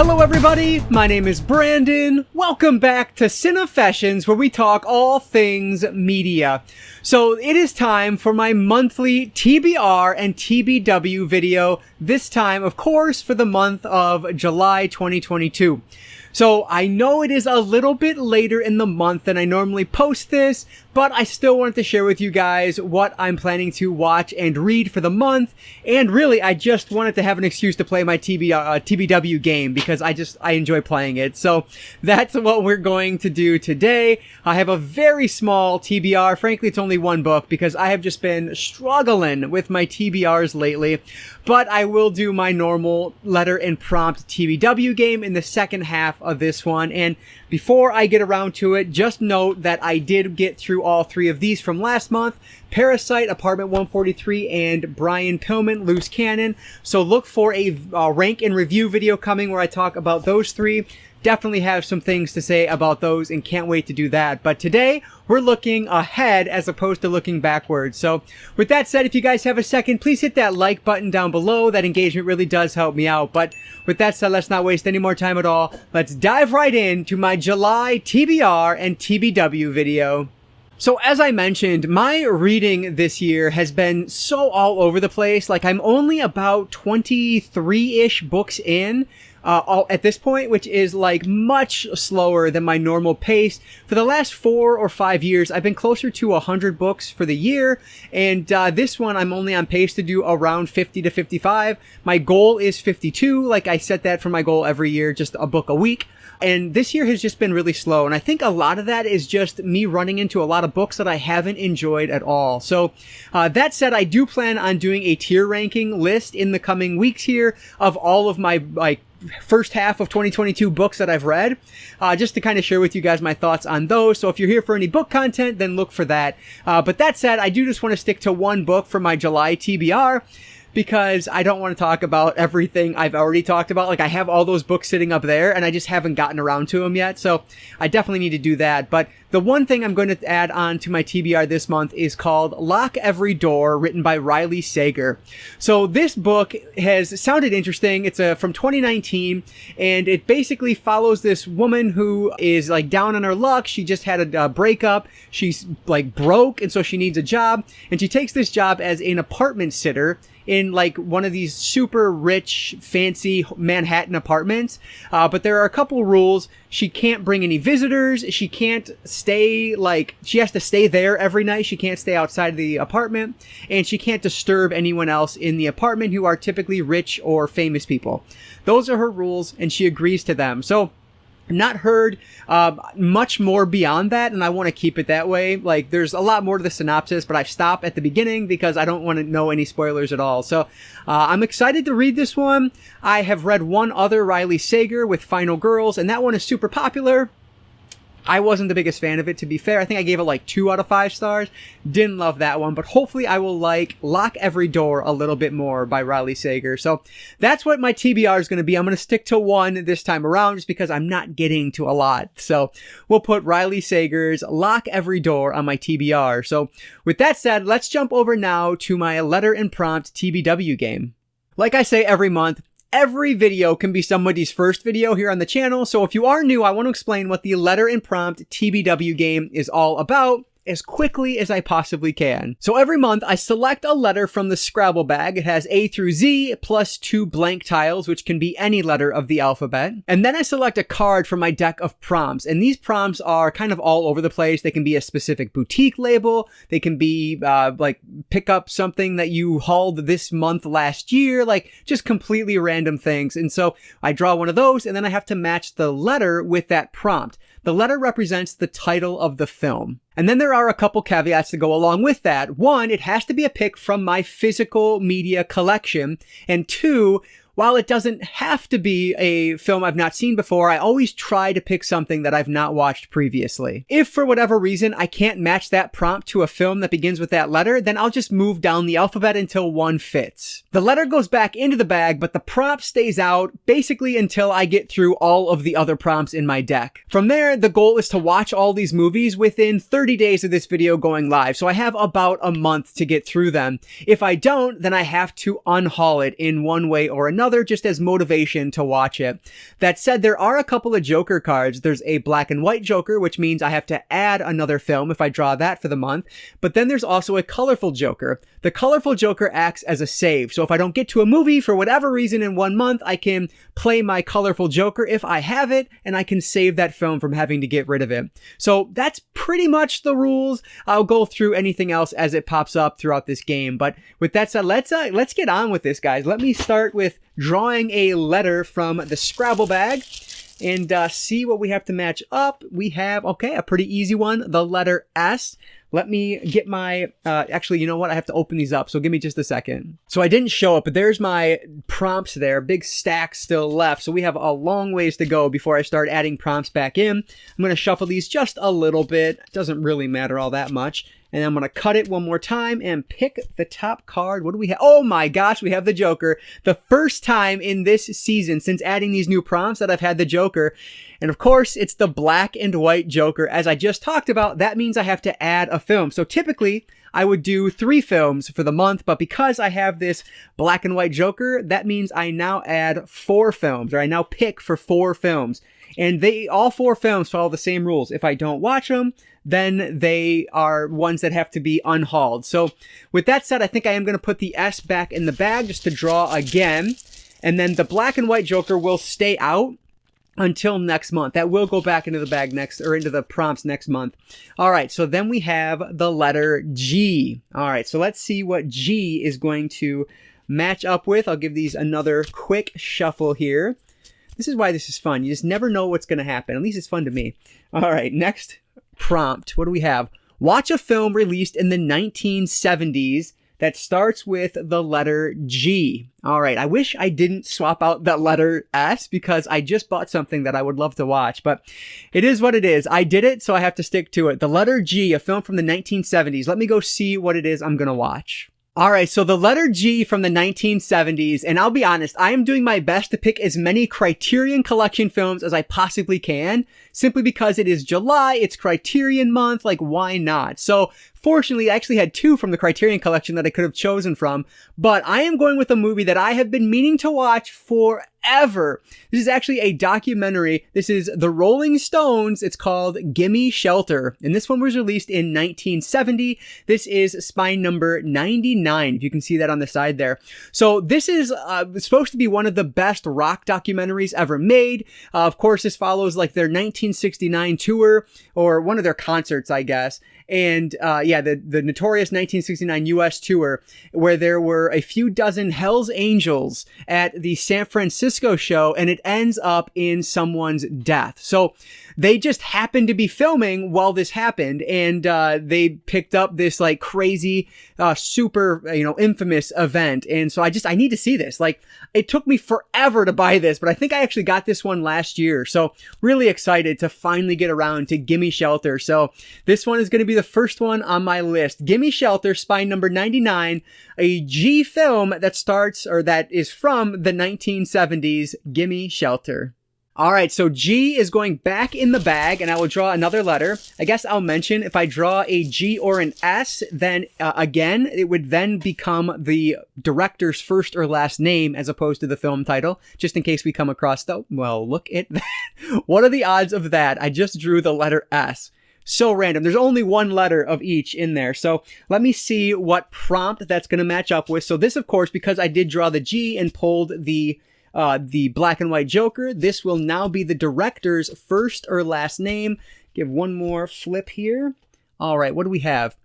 Hello everybody, my name is Brandon. Welcome back to Cinefessions, where we talk all things media. So it is time for my monthly TBR and TBW video, this time of course for the month of July 2022. So I know it is a little bit later in the month than I normally post this, but I still wanted to share with you guys what I'm planning to watch and read for the month. And really, I just wanted to have an excuse to play my TBW game because I enjoy playing it. So that's what we're going to do today. I have a very small TBR. Frankly, it's only one book because I have just been struggling with my TBRs lately. But I will do my normal letter and prompt TBW game in the second half of this one. And before I get around to it, just note that I did get through all three of these from last month: Parasite, Apartment 143, and Brian Pillman, Loose Cannon. So look for a rank and review video coming where I talk about those three. Definitely have some things to say about those and can't wait to do that. But today, we're looking ahead as opposed to looking backwards. So with that said, if you guys have a second, please hit that like button down below. That engagement really does help me out. But with that said, let's not waste any more time at all. Let's dive right into my July TBR and TBW video. So as I mentioned, my reading this year has been so all over the place. Like, I'm only about 23-ish books in at this point, which is like much slower than my normal pace. For the last 4 or 5 years, I've been closer to 100 books for the year. And this one, I'm only on pace to do around 50 to 55. My goal is 52. Like, I set that for my goal every year, just a book a week. And this year has just been really slow. And I think a lot of that is just me running into a lot of books that I haven't enjoyed at all. So that said, I do plan on doing a tier ranking list in the coming weeks here of all of my first half of 2022 books that I've read, just to kind of share with you guys my thoughts on those. So if you're here for any book content, then look for that. But that said, I do just want to stick to one book for my July TBR, because I don't want to talk about everything I've already talked about. Like, I have all those books sitting up there and I just haven't gotten around to them yet. So I definitely need to do that. But the one thing I'm going to add on to my TBR this month is called Lock Every Door, written by Riley Sager. So this book has sounded interesting. It's from 2019, and it basically follows this woman who is like down on her luck. She just had a breakup. She's like broke, and so she needs a job. And she takes this job as an apartment sitter in like one of these super rich, fancy Manhattan apartments. But there are a couple rules. She can't bring any visitors. She can't stay, she has to stay there every night. She can't stay outside of the apartment. And she can't disturb anyone else in the apartment who are typically rich or famous people. Those are her rules, and she agrees to them. So not heard much more beyond that, and I want to keep it that way. Like, there's a lot more to the synopsis, but I've stopped at the beginning because I don't want to know any spoilers at all. So I'm excited to read this one. I have read one other Riley Sager with Final Girls, and that one is super popular. I wasn't the biggest fan of it, to be fair. I think I gave it like 2 out of 5 stars. Didn't love that one, but hopefully I will like Lock Every Door a little bit more by Riley Sager. So that's what my TBR is going to be. I'm going to stick to one this time around just because I'm not getting to a lot. So we'll put Riley Sager's Lock Every Door on my TBR. So with that said, let's jump over now to my letter and prompt TBW game. Like I say every month, every video can be somebody's first video here on the channel. So if you are new, I want to explain what the letter and prompt TBW game is all about as quickly as I possibly can. So every month I select a letter from the Scrabble bag. It has A through Z plus 2 blank tiles, which can be any letter of the alphabet. And then I select a card from my deck of prompts. And these prompts are kind of all over the place. They can be a specific boutique label. They can be like pick up something that you hauled this month last year, like just completely random things. And so I draw one of those, and then I have to match the letter with that prompt. The letter represents the title of the film. And then there are a couple caveats to go along with that. One, it has to be a pick from my physical media collection. And 2, while it doesn't have to be a film I've not seen before, I always try to pick something that I've not watched previously. If for whatever reason I can't match that prompt to a film that begins with that letter, then I'll just move down the alphabet until one fits. The letter goes back into the bag, but the prompt stays out basically until I get through all of the other prompts in my deck. From there, the goal is to watch all these movies within 30 days of this video going live, so I have about a month to get through them. If I don't, then I have to unhaul it in one way or another, another just as motivation to watch it. That said, there are a couple of Joker cards. There's a black and white Joker, which means I have to add another film if I draw that for the month. But then there's also a colorful Joker. The colorful Joker acts as a save. So if I don't get to a movie for whatever reason in 1 month, I can play my colorful Joker if I have it, and I can save that film from having to get rid of it. So that's pretty much the rules. I'll go through anything else as it pops up throughout this game. But with that said, let's get on with this, guys. Let me start with drawing a letter from the Scrabble bag and see what we have to match up. We have, okay, a pretty easy one, the letter S. Let me get my, actually, you know what? I have to open these up, so give me just a second. So I didn't show it, but there's my prompts there. Big stack still left, so we have a long ways to go before I start adding prompts back in. I'm going to shuffle these just a little bit. It doesn't really matter all that much. And I'm going to cut it one more time and pick the top card. What do we have? Oh my gosh, we have the Joker. The first time in this season since adding these new prompts that I've had the Joker. And of course, it's the black and white Joker. As I just talked about, that means I have to add a film. So typically, I would do 3 films for the month, but because I have this black and white Joker, that means I now add 4 films, or I now pick for 4 films. And all 4 films follow the same rules. If I don't watch them, then they are ones that have to be unhauled. So with that said, I think I am going to put the S back in the bag just to draw again. And then the black and white Joker will stay out until next month. That will go back into the bag next, or into the prompts next month. All right, so then we have the letter G. All right, so let's see what G is going to match up with. I'll give these another quick shuffle here. This is why this is fun. You just never know what's going to happen. At least it's fun to me. All right, next prompt. What do we have? Watch a film released in the 1970s that starts with the letter G. All right, I wish I didn't swap out that letter S because I just bought something that I would love to watch, but it is what it is. I did it, so I have to stick to it. The letter G, a film from the 1970s. Let me go see what it is I'm going to watch. All right, so the letter G from the 1970s, and I'll be honest, I am doing my best to pick as many Criterion Collection films as I possibly can, simply because it is July, it's Criterion Month, like why not? So fortunately, I actually had 2 from the Criterion Collection that I could have chosen from, but I am going with a movie that I have been meaning to watch forever. This is actually a documentary. This is The Rolling Stones. It's called Gimme Shelter, and this one was released in 1970. This is spine number 99, if you can see that on the side there. So this is supposed to be one of the best rock documentaries ever made. Of course, this follows like their 1969 tour, or one of their concerts, I guess. And yeah, the notorious 1969 US tour, where there were a few dozen Hell's Angels at the San Francisco show, and it ends up in someone's death. So they just happened to be filming while this happened, and they picked up this like crazy, super, infamous event. And so I need to see this. Like, it took me forever to buy this, but I think I actually got this one last year. So really excited to finally get around to Gimme Shelter. So this one is going to be the first one on my list. Gimme Shelter, spine number 99, a G film that starts, or that is from the 1970s, Gimme Shelter. All right, so G is going back in the bag, and I will draw another letter. I guess I'll mention if I draw a G or an S, then again, it would then become the director's first or last name as opposed to the film title, just in case we come across the, well, look at that. What are the odds of that? I just drew the letter S. So random. There's only one letter of each in there. So let me see what prompt that's going to match up with. So this, of course, because I did draw the G and pulled the black and white Joker, this will now be the director's first or last name. Give one more flip here. All right, what do we have?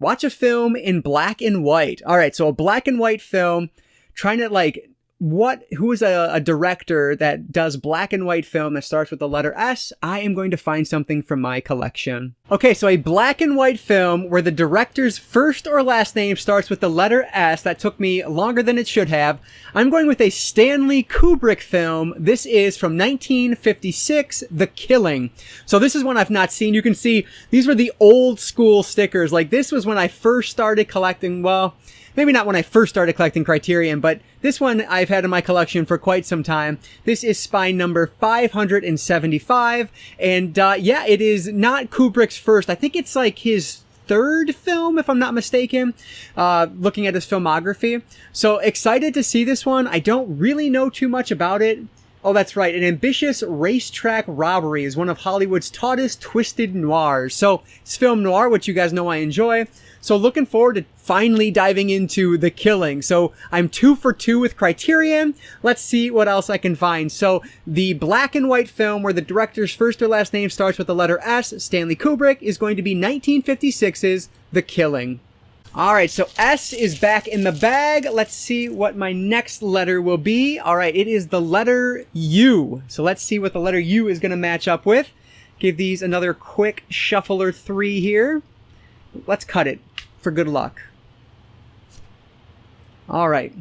Watch a film in black and white. All right, so a black and white film, trying to like, who is a director that does black and white film that starts with the letter S? I am going to find something from my collection. Okay, so a black and white film where the director's first or last name starts with the letter S. That took me longer than it should have. I'm going with a Stanley Kubrick film. This is from 1956, The Killing. So this is one I've not seen. You can see these were the old school stickers. Like, this was when I first started collecting, well, maybe not when I first started collecting Criterion, but this one I've had in my collection for quite some time. This is spine number 575. And yeah, it is not Kubrick's first. I think it's like his third film, if I'm not mistaken, looking at his filmography. So excited to see this one. I don't really know too much about it. Oh, that's right. An ambitious racetrack robbery is one of Hollywood's tautest twisted noirs. So it's film noir, which you guys know I enjoy. So looking forward to finally diving into The Killing. So I'm 2 for 2 with Criterion. Let's see what else I can find. So the black and white film where the director's first or last name starts with the letter S, Stanley Kubrick, is going to be 1956's The Killing. All right, so S is back in the bag. Let's see what my next letter will be. All right, it is the letter U. So let's see what the letter U is going to match up with. Give these another quick shuffler 3 here. Let's cut it for good luck. All right,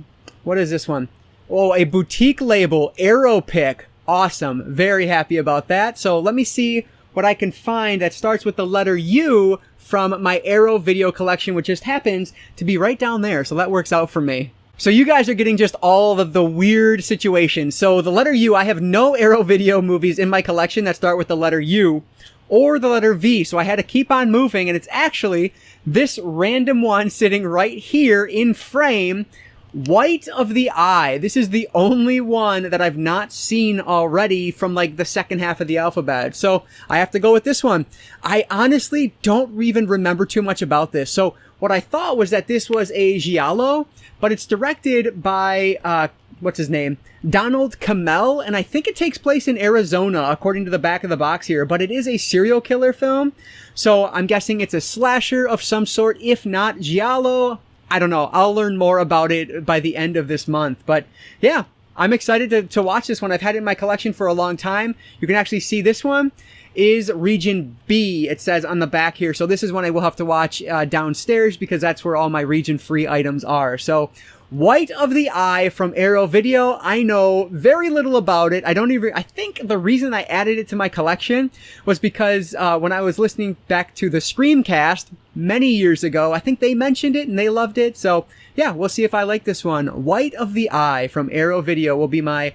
what is this one? Oh, a boutique label, Arrow Pick. Awesome, very happy about that. So let me see what I can find that starts with the letter U from my Arrow video collection, which just happens to be right down there. So that works out for me. So you guys are getting just all of the weird situations. So the letter U, I have no Arrow video movies in my collection that start with the letter U or the letter V. So I had to keep on moving, and it's actually this random one sitting right here in frame, White of the Eye. This is the only one that I've not seen already from like the second half of the alphabet. So I have to go with this one. I honestly don't even remember too much about this. So what I thought was that this was a giallo, but it's directed by, what's his name? Donald Cammell. And I think it takes place in Arizona, according to the back of the box here, but it is a serial killer film. So I'm guessing it's a slasher of some sort, if not giallo. I don't know. I'll learn more about it by the end of this month. But yeah, I'm excited to watch this one. I've had it in my collection for a long time. You can actually see this one is Region B, it says on the back here. So this is one I will have to watch downstairs because that's where all my region-free items are. So White of the Eye from Arrow Video. I know very little about it. I think the reason I added it to my collection was because when I was listening back to the Screamcast many years ago, I think they mentioned it and they loved it. So yeah, we'll see if I like this one. White of the Eye from Arrow Video will be my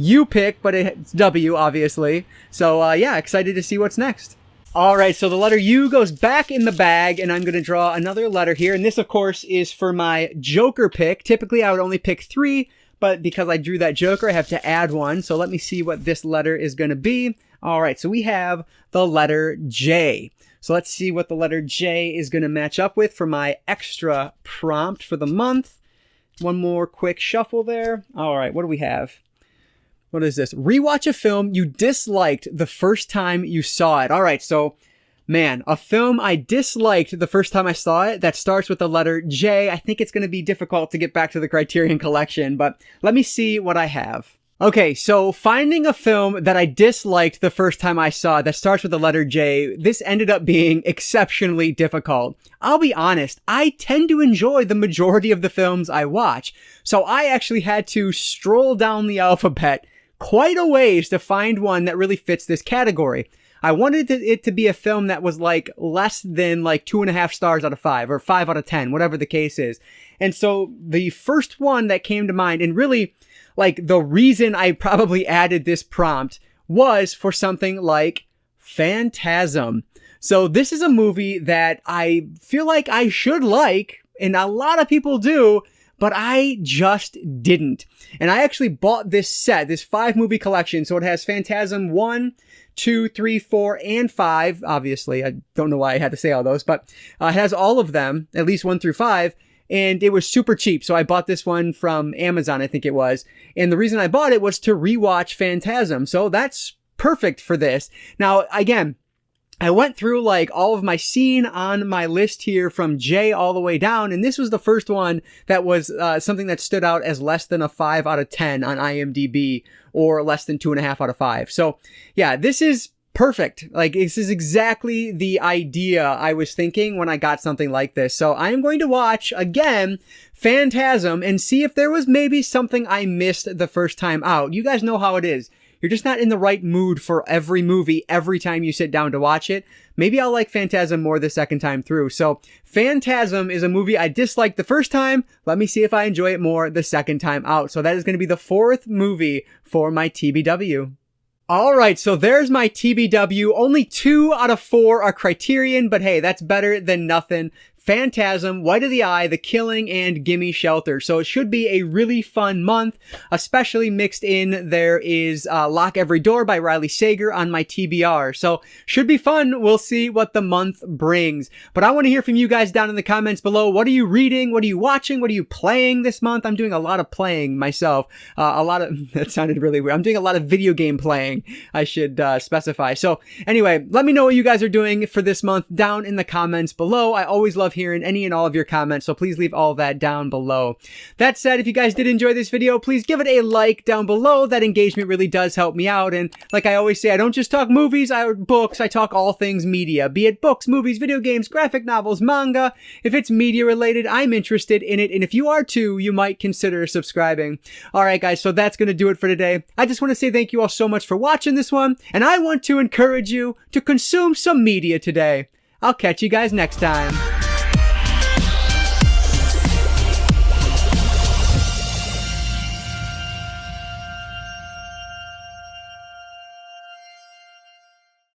U pick, but it's W, obviously. So yeah, excited to see what's next. All right, so the letter U goes back in the bag, and I'm going to draw another letter here. And this, of course, is for my Joker pick. Typically, I would only pick 3, but because I drew that Joker, I have to add 1. So let me see what this letter is going to be. All right, so we have the letter J. So let's see what the letter J is going to match up with for my extra prompt for the month. One more quick shuffle there. All right, what do we have? What is this? Rewatch a film you disliked the first time you saw it. All right, so, man, a film I disliked the first time I saw it that starts with the letter J. I think it's going to be difficult to get back to the Criterion collection, but let me see what I have. Okay, so finding a film that I disliked the first time I saw it that starts with the letter J, this ended up being exceptionally difficult. I'll be honest, I tend to enjoy the majority of the films I watch, so I actually had to stroll down the alphabet quite a ways to find one that really fits this category. I wanted it to be a film that was like less than like 2.5 stars out of 5 or 5 out of 10, whatever the case is. And so the first one that came to mind, and really like the reason I probably added this prompt, was for something like Phantasm. So this is a movie that I feel like I should like, and a lot of people do, but I just didn't. And I actually bought this set, this 5-movie collection. So it has Phantasm 1, 2, 3, 4, and 5. Obviously, I don't know why I had to say all those, but it has all of them, at least 1 through 5. And it was super cheap. So I bought this one from Amazon, I think it was. And the reason I bought it was to rewatch Phantasm. So that's perfect for this. Now, again, I went through like all of my scene on my list here from J all the way down, and this was the first one that was something that stood out as less than a 5 out of 10 on IMDb, or less than 2.5 out of 5. So yeah, this is perfect. Like, this is exactly the idea I was thinking when I got something like this. So I am going to watch again Phantasm and see if there was maybe something I missed the first time out. You guys know how it is. You're just not in the right mood for every movie every time you sit down to watch it. Maybe I'll like Phantasm more the second time through. So Phantasm is a movie I disliked the first time. Let me see if I enjoy it more the second time out. So that is going to be the 4th movie for my TBW. All right, so there's my TBW. Only 2 out of 4 are Criterion, but hey, that's better than nothing. Phantasm, White of the Eye, The Killing, and Gimme Shelter. So it should be a really fun month, especially mixed in there is Lock Every Door by Riley Sager on my TBR. So should be fun. We'll see what the month brings. But I want to hear from you guys down in the comments below. What are you reading? What are you watching? What are you playing this month? I'm doing a lot of playing myself. That sounded really weird. I'm doing a lot of video game playing, I should specify. So anyway, let me know what you guys are doing for this month down in the comments below. I always love hearing any and all of your comments, so please leave all that down below. That said, if you guys did enjoy this video, please give it a like down below. That engagement really does help me out, and like I always say, I don't just talk movies or books, I talk all things media, be it books, movies, video games, graphic novels, manga. If it's media related, I'm interested in it, and if you are too, you might consider subscribing. Alright guys, so that's gonna do it for today. I just want to say thank you all so much for watching this one, and I want to encourage you to consume some media today. I'll catch you guys next time.